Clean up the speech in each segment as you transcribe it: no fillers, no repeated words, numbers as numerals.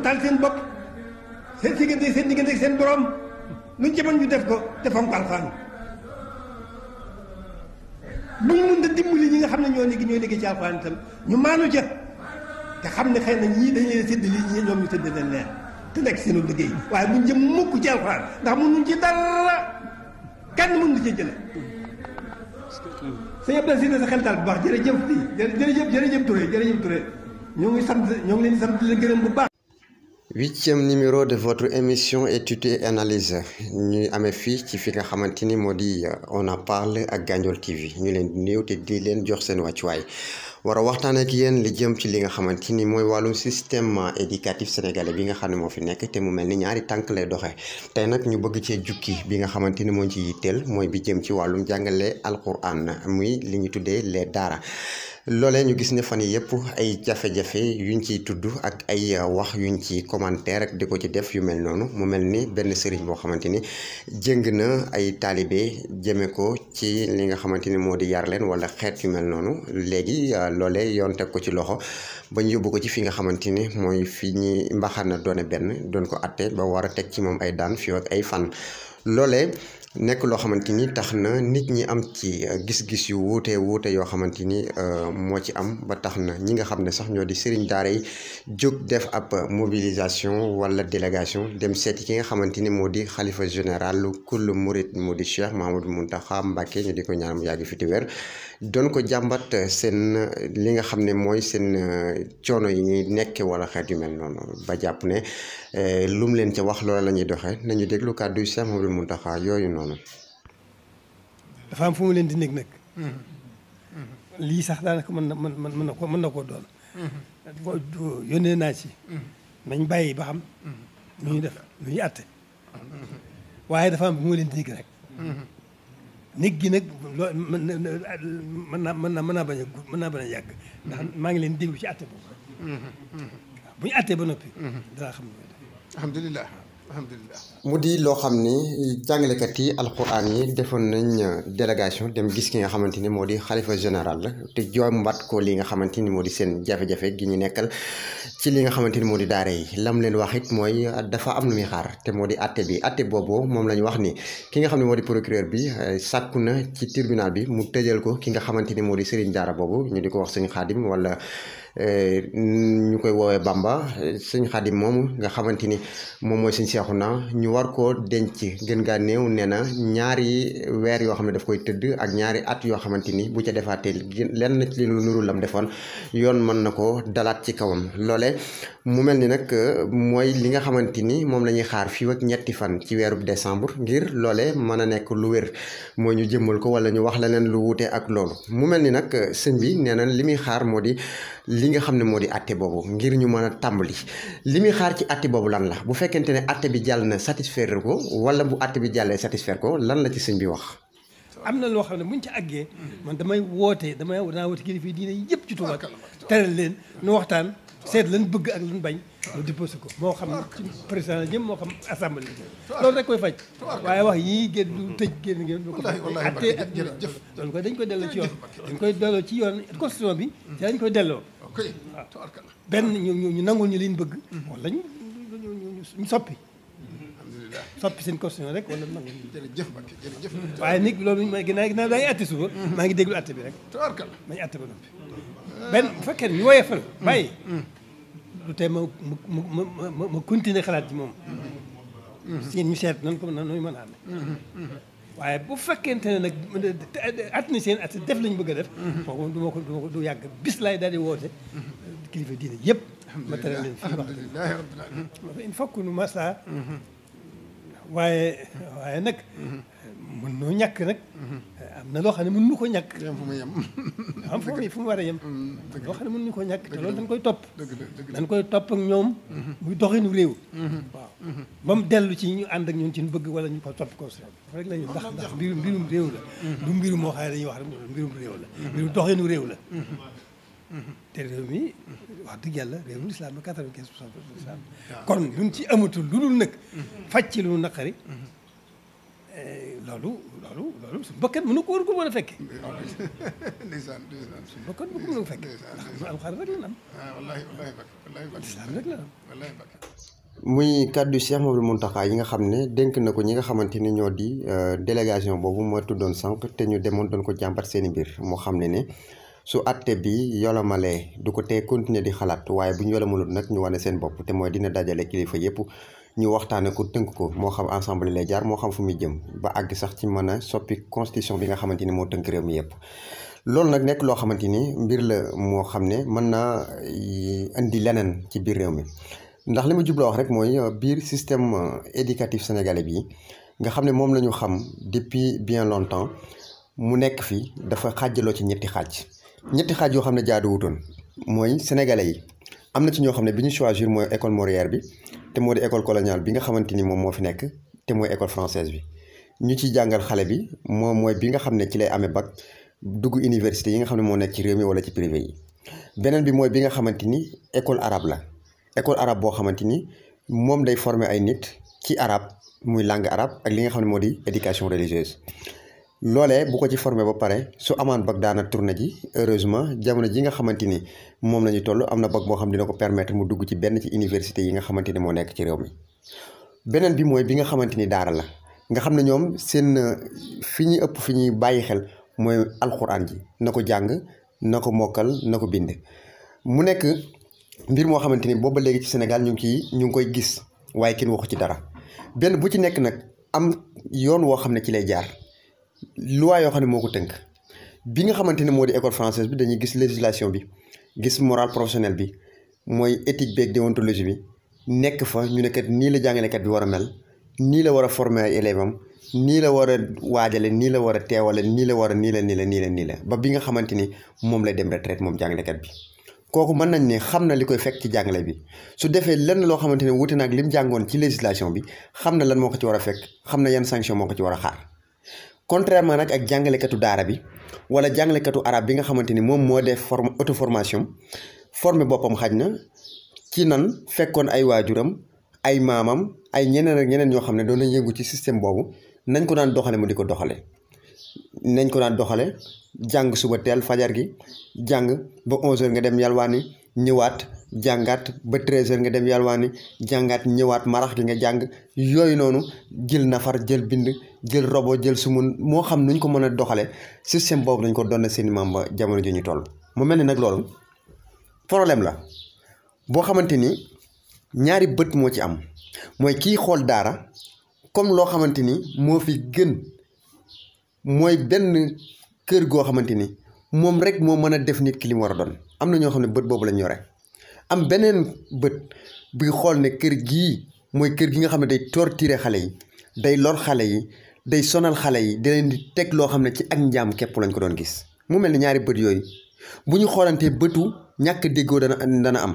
farataal seen bopp seen diggante seen borom luñ ci mën ñu def ko te fonk alxuraan bu ñu mën a dimbali ñi nga xam ne ñooy liggéey ci alxuraan itam ñu maanu ca te xam ne xëy na ñii dañu leen sédd lii ñoom ñu tëdd leen leer te nekk seenu liggéey waaye buñ jëm mukk ci alxuraan ndax mënuñ ci dara kenn mënu ci jële sëñ Abdou Aziz sa xel daal bu baax jërëjëf jërëjëf Touré ñoo ngi leen di sant di leen gërëm bu baax. 8e numéro de votre émission étude et analyse ñuy amee fii ci fi nga xamante ni moo di on en parle ak Gandiol TV ñu leen di nuyu te di leen jox seen wàccuwaay war a waxtaan ak yéen li jëm ci li nga xamante ni mooy wàllum système éducatif sénégalais bi nga xam ne moo fi nekk te mu mel ni ñaari tànk lay doxee tey nag ñu bëgg cee jukki bi nga xamante ni moo ci yitteel mooy bi jëm ci wàllum jàngale alquran muy li ñu tuddee les daara. loolee ñu gis ne fan yi yëpp ay jafe-jafe yuñ ciy tudd ak ay wax yuñ ci commentaire ak di ko ci def yu mel noonu mu mel ni benn sëriñ boo xamante ni jëng na ay taalibe jëme ko ci li nga xamante ni moo di yar leen wala xeet yu mel noonu léegi loolee yoon teg ko ci loxo ba ñu yóbbu ko ci fi nga xamante ni mooy fi ñi mbaxana doone benn doon ko atte ba war a teg ci moom ay daan fii ak ay fan loolee nekk loo xamante ni tax na nit ñi am ci gis-gis yu wuute yoo xamante ni moo ci am ba tax na ñi nga xam ne sax ñoo di sëriñ daara yi jóg def ab mobilisation wala délégation dem seeti ki nga xamante ni moo di xalifa général kull murit moo di Cheikh Mouhamadou Mountakha Mbacké ñu di ko ñaan mu yàgg fi te wér doon ko jàmbat seen li nga xam ne mooy seen coono yi ñuy nekke wala xeet yu mel noonu ba jàpp ne lu mu leen ca wax loola la ñuy doxee nañu déglu kàddu Cheikh Mouhamadou Mountakha yooyu noonu. dafa am fu mu leen di nekk nag. lii sax daanaka mën na koo doon. yónnee naa ci. nañ bàyyi ba xam. lu ñuy def lu ñuy àtte. waaye dafa am fu mu leen di nekk rek. néeg gi nag loo mën naa bañ a yàgg. ndax maa ngi leen déglu ci àtte boobu. bu ñu àttee ba noppi. danaa xam ne alhamdulilah. mu di loo xam ni jàngalekat yi alxuraan yi defoon nañ délégation dem gis ki nga xamante ni moo di xalifa général la te jombat ko li nga xamante ni moo di seen jafe-jafe gi ñu nekkal ci li nga xamante ni moo di daara yi lam leen wax it mooy dafa am lu muy xaar te moo di atte bi atte boobu moom la ñu wax ni ki nga xam ne moo di procureur bi sàkku na ci tribunal bi mu tëjal ko ki nga xamante ni moo di sëriñ daara boobu ñu di ko wax sëñ Xaadim wala ñu koy woowee Bamba sëñ Xaadim moomu nga xamante ni moom mooy sëñ Seexuna ñu war koo denc gën gaa néew nee na ñaari weer yoo xam ne daf koy tëdd ak ñaari at yoo xamante ni bu ca defaatee lenn ci lu nuru lam defoon yoon mën na ko dalaat ci kawam loole mu mel ni nag mooy li nga xamante ni moom la ñuy xaar fii ak ñetti fan ci weeru décembre ngir loole mën a nekk lu wér mooy ñu jëmmal ko wala ñu wax leneen lu wuute ak loolu mu mel ni nag sëñ bi nee na li muy xaar moo di li nga xam ne moo di atte boobu ngir ñu mën a tàmbali li muy xaar ci atte boobu lan la bu fekkente ne atte bi jàll na satisfaire ko wala bu atte bi jàllee satisfaire ko lan la ci sëñ bi wax. am na loo xam ne buñ ci àggee man danaa woote kilifa yi diine yëpp ci Tuuba teral leen nu waxtaan seet lan bëgg ak lan bañ lu déposé ko moo xam ci président la jëm moo xam assemblée la loolu rek koy faj waaye wax yii génn du tëj génn ngeen du ko attee ak jëf loolu koy dañ koy delloo ci yoon dañ koy delloo ci yoon constitution bi ci dañ koy delloo waaw benn ñu nangul ñu liñ bëgg wala ñu soppi seen constitution rek wala nangul jërëjëf waaye nit loolu ginnaaw daa ngi atte suba maa ngi déglu atte bi rek nañu atte ba noppi benn bu fekkee ñu woyefal bàyyi lu tey ma continuer xalaat ci moom seen ñu seet nan ko nañu mën a amee waaye bu fekkente ne nag at na seen at def lañu bëgg a def foofu du ma ko du yàgg bis laay daal di woote kilifa diine yëpp ma tere leen fii wax il faut que nu masa waaye nag mën noo ñàkk nag am na loo xam ne mën nu ko ñàkk am fu mu war a yem loo xam ne mën nu ko ñàkk te loolu dañ koy topp dañ koy topp ak ñoom muy doxinu réew waaw ba mu dellu ci ñu ànd ak ñun ci ñu bëgg wala ñu ko topp ko rek lañu ndax mbirum réew la du mbirum moo xam ne dañuy wax rek mbirum réew la mbirum doxinu réew la te réew mi wax dëgg yàlla réewum lislaam ba 95% lislaam kon luñ ci amatul lu dul nag faj ci lu naqari loolu loolu su bakkan mënu ko war ko mën a fekke. ndeysaan su bakkan mënu ko mën a fekke. ndax alxuraan rek la am. wallaahi Mbacke islam rek la am. wallaahi Mbacke. muy kàddu Cheikh Mouhamadou Mountakha yi nga xam ne dénk na ko ñi nga xamante ni ñoo di délégation boobu ma tuddoon sànq te ñu demoon doon ko jàmbat seen i mbir moo xam ne su atte bi yolomalee du ko tee continuer di xalaat waaye bu ñu yolomalut nag ñu wane seen bopp te mooy dina dajale kilifa yëpp ñu waxtaane ko tënk ko moo xam ensemble lay jaar moo xam fu muy jëm ba àgg sax ci mën a soppi constitution bi nga xamante ni moo tënk réew mi yëpp. loolu nag nekk loo xamante ni mbir la moo xam ne mën naa indi leneen ci biir réew mi ndax li ma jubloo wax rek mooy biir système éducatif sénégalais bi nga xam ne moom la ñu xam depuis bien longtemps mu nekk fi dafa xaajaloo ci ñetti xaaj yoo xam ne jaaduwutoon mooy sénégalais yi am na ci ñoo xam ne bi ñu choisir mooy école Molière bi te moo di école coloniale bi nga xamante ni moom moo fi nekk te mooy école française bi ñu ci jàngal xale bi moom mooy bi nga xam ne ci lay amee bac dugg université yi nga xam ne moo nekk ci réew mi wala ci privé yi. beneen bi mooy bi nga xamante ni école arabe la école arabe boo xamante ni moom day former ay nit ci arabe muy langue arabe ak li nga xam ne moo di éducation religieuse. loolee bu ko ci formé ba pare su amaan bac daana tourné ji heureusement jamono ji nga xamante ni moom la ñu toll am na bac boo xam dina ko permettre mu dugg ci benn ci université yi nga xamante ni moo nekk ci réew mi. beneen bi mooy bi nga xamante ni daara la nga xam ne ñoom seen fi ñuy ëpp fi ñuy bàyyi xel mooy alxuraan ji na ko jàng na ko mokkal na ko bind. mu nekk mbir moo xamante ni booba léegi ci Sénégal ñu ngi koy gis waaye kenn waxu ci dara benn bu ci nekk nag am yoon woo xam ne ci lay jaar. loi yoo xam ne moo ko tënk bi nga xamante ne moo di école française bi dañuy gis législation bi gis morale professionnelle bi mooy éthique beeg déontologie bi nekk fa ñu ne kat nii la jàngalekat bi war a mel nii la war a former ay élèves am nii la war a waajale nii la war a teewale nii la war a nii la ba bi nga xamante ni moom lay dem retraite moom jàngalekat bi. kooku mën nañ ne xam na li koy fekk ci jàngale bi su defee lenn loo xamante ne wuute na ak lim jàngoon ci législation bi xam na lan moo ko ci war a fekk xam na yan sanction moo ko ci war a xaar. contrairement nag ak jàngalekatu daara bi wala jàngalekatu arabe bi nga xamante ni moom moo def auto formation formé boppam xaj na ci nan fekkoon ay waajuram ay maamam ay ñeneen ak ñeneen ñoo xam ne doon nañ yëngu ci système boobu nañ ko daan doxale mu di ko doxale nañ ko daan doxale jàng suba teel fajar gi jàng ba 11h nga dem yalwaani ñëwaat jàngaat ba 13h nga dem yalwaani jàngaat ñëwaat marax gi nga jàng yooyu noonu jël nafar jël bind jël robo jël sumun moo xam nuñ ko mën a doxale système boobu dañ ko doon seeni maam ba jamono ji ñu toll. mu mel ni nag loolu problème la boo xamante ni ñaari bët moo ci am mooy kii xool daara comme loo xamante ni moo fi gën mooy benn kër goo xamante ni moom rek moo mën a def nit ki li mu war a doon. am na ñoo xam ne bët boobu lañ yore am beneen bët buy xool ne kër gii mooy kër gi nga xam ne day torturer xale yi day lor xale yi day sonal xale yi da leen di teg loo xam ne ci ak njaam képp lañ ko doon gis. mu mel ni ñaari bët yooyu bu ñu xoolantee bëtu ñàkk déggoo dana am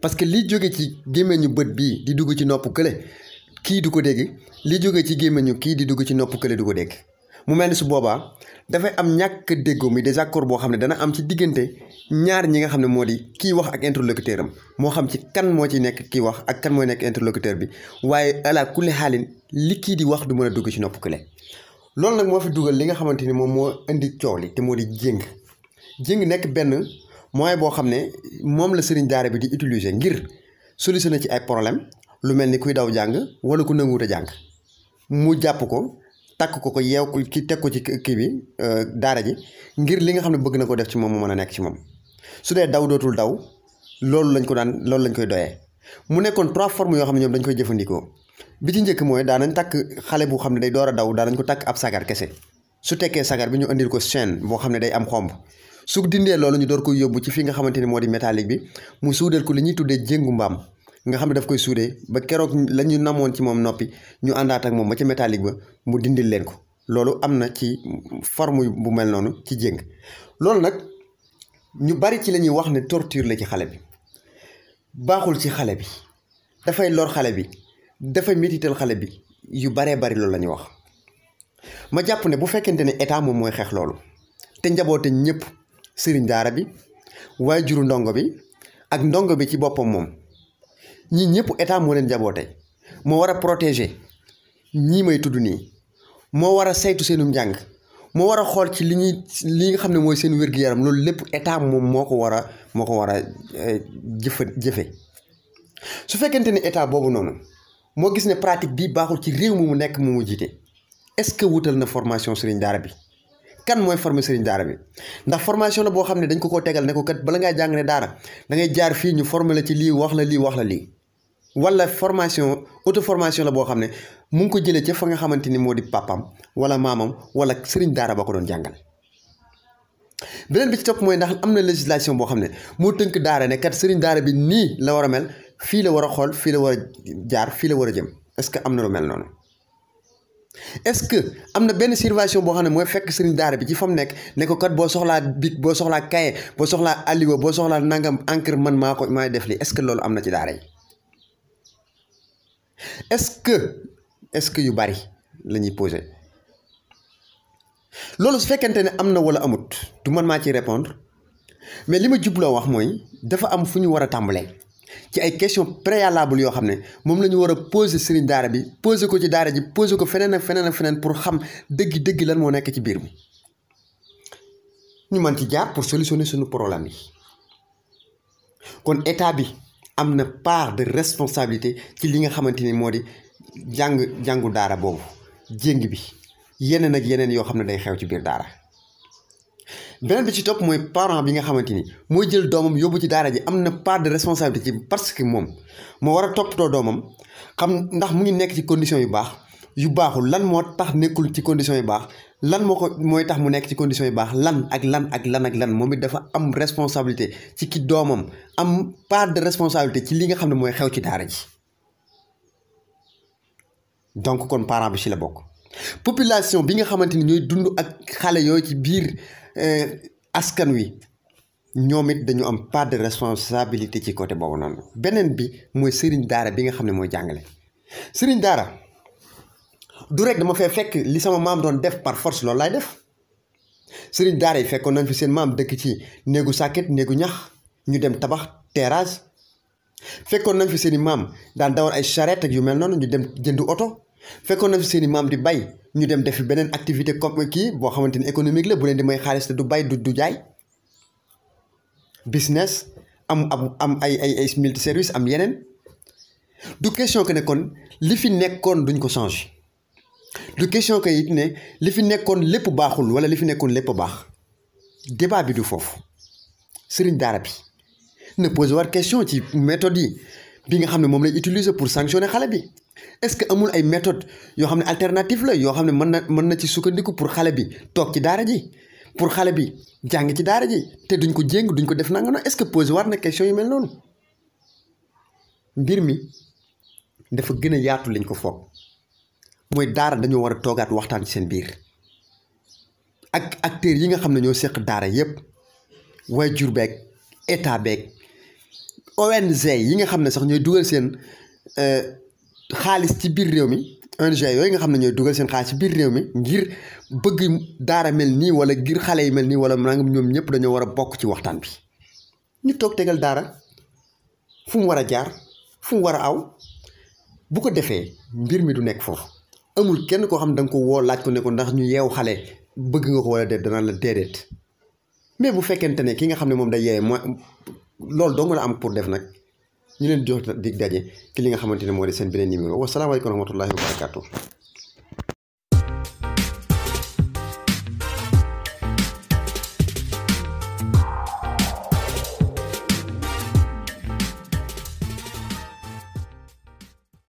parce que li jóge ci gémmiñu bët bii di dugg ci nopp kële kii du ko dégg li jóge ci gémmiñu kii di dugg ci nopp kële du ko dégg. mu mel ni su boobaa dafay am ñàkk déggoo mi désaccord boo xam ne dana am ci diggante ñaar ñi nga xam ne moo di kii wax ak interlocuteur am moo xam ci kan moo ci nekk kii wax ak kan mooy nekk interlocuteur bi waaye ala kulli xaalin li kii di wax du mën a dugg ci nopp kële. loolu nag moo fi dugal li nga xamante ni moom moo indi coow li te moo di jéng nekk benn moyen boo xam ne moom la sëriñ daara bi di utiliser ngir solutionner ci ay problème lu mel ni kuy daw jàng wala ku nanguwut a jàng mu jàpp ko. takk ko yeew ko ki teg ko ci kii bi daara ji ngir li nga xam ne bëgg na ko def ci moom mu mën a nekk ci moom su dee daw dootul daw loolu lañ koy doyee. mu nekkoon 3 formes yoo xam ne ñoom dañ koy jëfandikoo bi ci njëkk mooy daanañ takk xale bu xam ne day door a daw daanañ ko takk ab sagar kese su tekkee sagar bi ñu andil ko chaîne boo xam ne day am xomb su dindee loolu ñu door koy yóbbu ci fi nga xamante ni moo di métallique bi mu suudal ko li ñuy tuddee jéngu mbaam nga xam ne daf koy suudee ba keroog la ñu namoon ci moom noppi ñu àndaat ak moom ba ca métallique ba mu dindil leen ko loolu am na ci forme bu mel noonu ci jéng. loolu nag ñu bari ci la ñuy wax ne torture la ci xale bi baaxul ci xale bi dafay lor xale bi dafay métital xale bi yu baree bari loolu la ñuy wax. ma jàpp ne bu fekkente ne état moom mooy xeex loolu te njaboote ñëpp sëriñ daara bi waaye juru ndongo bi ak ndongo bi ci boppam moom. ñii ñëpp état moo leen jaboote moo war a protéger ñii may tudd nii moo war a saytu seenum njàng moo war a xool ci li nga xam ne mooy seen wér-gu-yaram loolu lépp état moom moo ko war a jëfe su fekkente ni état boobu noonu moo gis ne pratique bi baaxul ci réew mi mu nekk mu jiite est-ce que wutal na formation sëriñ daara bi kan mooy former sëriñ daara bi ndax formation la boo xam ne dañ ko tegal ne ko kat bala ngaa jàng ne daara da ngay jaar fii ñu former la ci lii wax la lii wala formation auto formation la boo xam ne mu ngi ko jëlee ca fa nga xamante ni moo di papam wala maamam wala sëriñ daara ba ko doon jàngal. beneen bi ci topp mooy ndax am na législation boo xam ne moo tënk daara ne kat sëriñ daara bi nii la war a mel fii la war a xool fii la war a jaar fii la war a jëm est-ce que am na lu mel noonu. est-ce que am na benn surveillance boo xam ne mooy fekk sëriñ daara bi ci fa mu nekk ne ko kat boo soxlaa bic boo soxlaa cahier boo soxlaa alluwa boo soxlaa nangam encre man maay def lii est-ce que loolu am na ci daara yi. est-ce que yu bari la ñuy posé loolu su fekkente ne am na wala amut du man maa ciy répondre mais li ma jubloo wax mooy dafa am fu ñu war a tàmbalee ci ay questions préalables yoo xam ne moom la ñu war a poser sëriñ daara bi poser ko ci daara ji poser ko feneen ak feneen pour xam dëgg lan moo nekk ci biir mi ñu mën ci jaar pour solutionner suñu problème yi kon état bi am na part de responsabilité ci li nga xamante ni moo di jàngu daara boobu jéng bi yeneen ak yeneen yoo xam ne day xew ci biir daara beneen bi ci topp mooy parent bi nga xamante ni mooy jël doomam yóbbu ci daara ji am na part de responsabilité ci parce que moom moo war a toppatoo doomam xam ndax mu ngi nekk ci conditions yu baaxul lan moo tax nekkul ci conditions yu baax lan mooy tax mu nekk ci conditions yu baax lan moom it dafa am responsabilité ci ki doomam am part de responsabilité ci li nga xam ne mooy xew ci daara ji donc kon parent bi ci la bokk population bi nga xamante ni ñooy dund ak xale yooyu ci biir askan wi ñoom it dañu am part de responsabilité ci côté boobu noonu beneen bi mooy sëriñ daara bi nga xam ne mooy jàngale sëriñ daara du rek dama fee fekk li sama maam doon def par force loolu laay def sëriñ daara yi fekkoon nañ fi seen maam dëkk ci néegu sàkket néegu ñax ñu dem tabax terrasse fekkoon nañ fi seen i maam daan dawal ay charrette ak yu mel noonu ñu dem jënd oto fekkoon nañ fi seen i maam di bay ñu dem defi beneen activité comme kii boo xamante ni économique la bu leen di may xaalis te du bay du jaay business am ay multi service am yeneen du question que ne kon li fi nekkoon duñ ko changer du question que it ne li fi nekkoon lépp baaxul wala li fi nekkoon lépp baax débat bi du foofu sëriñ daara bi ne posé war question ci méthode yi bi nga xam ne moom lay utiliser pour sanctionner xale bi est-ce que amul ay méthode yoo xam ne alternative la yoo xam ne mën na ci sukkandiku pour xale bi toog ci daara ji pour xale bi jàng ci daara ji te duñ ko jéng duñ ko def nanga noonu est-ce que posé war na question yu mel noonu mbir mi dafa gën a yaatu liñ ko foog mooy daara dañoo war a toogaat waxtaan ci seen biir ak acteurs yi nga xam ne ñoo seq daara yépp waajur beeg état beeg ONG yi nga xam ne sax ñooy dugal seen xaalis ci biir réew mi ONG yooyu nga xam ne ñooy dugal seen xaalis ci biir réew mi ngir bëgg daara mel nii wala ngir xale yi mel nii wala nangam ñoom ñëpp dañoo war a bokk ci waxtaan bi ñu toog tegal daara fu mu war a jaar fu mu war a aw bu ko defee mbir mi du nekk foofu amul kenn koo xam ne da nga ko woo laaj ko ne ko ndax ñu yeew xale bëgg nga ko wala déet dana la déedéet mais bu fekkente ne ki nga xam ne moom day yeewee mooy loolu dong la am pour def nag ñu leen jox dig daje ki li nga xamante ne moo di seen beneen numéro wasalaamaaleykum wa rahmatullahi wa barakatuh